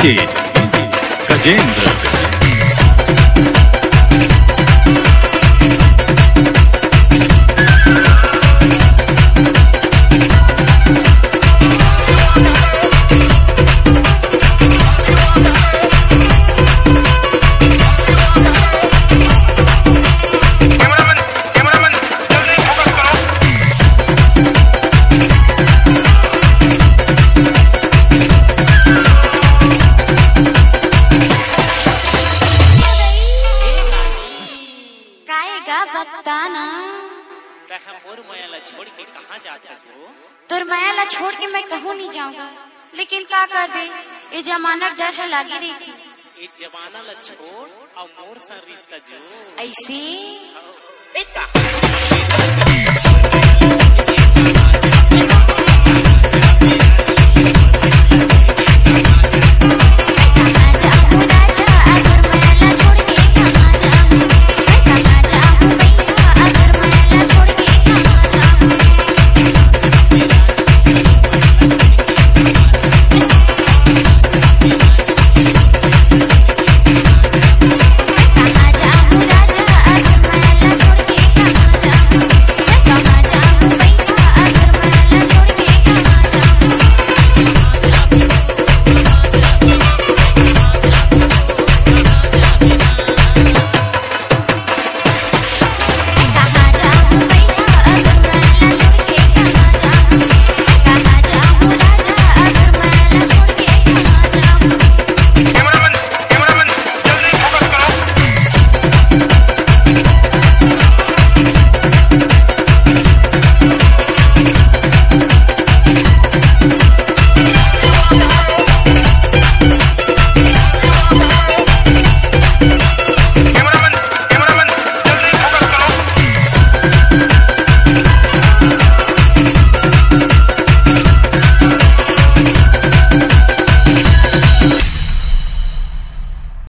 DJ Gajendra. बताना मोर मायाला छोड़ के कहाँ जाता हो? तोर मायाला छोड़ के मैं कहूँ नहीं जाऊंगा, लेकिन का करबे, ये जमाना डर है लागी रही थी। ये जमाना ला छोड़ और मोर सा रिश्ता जो ऐसे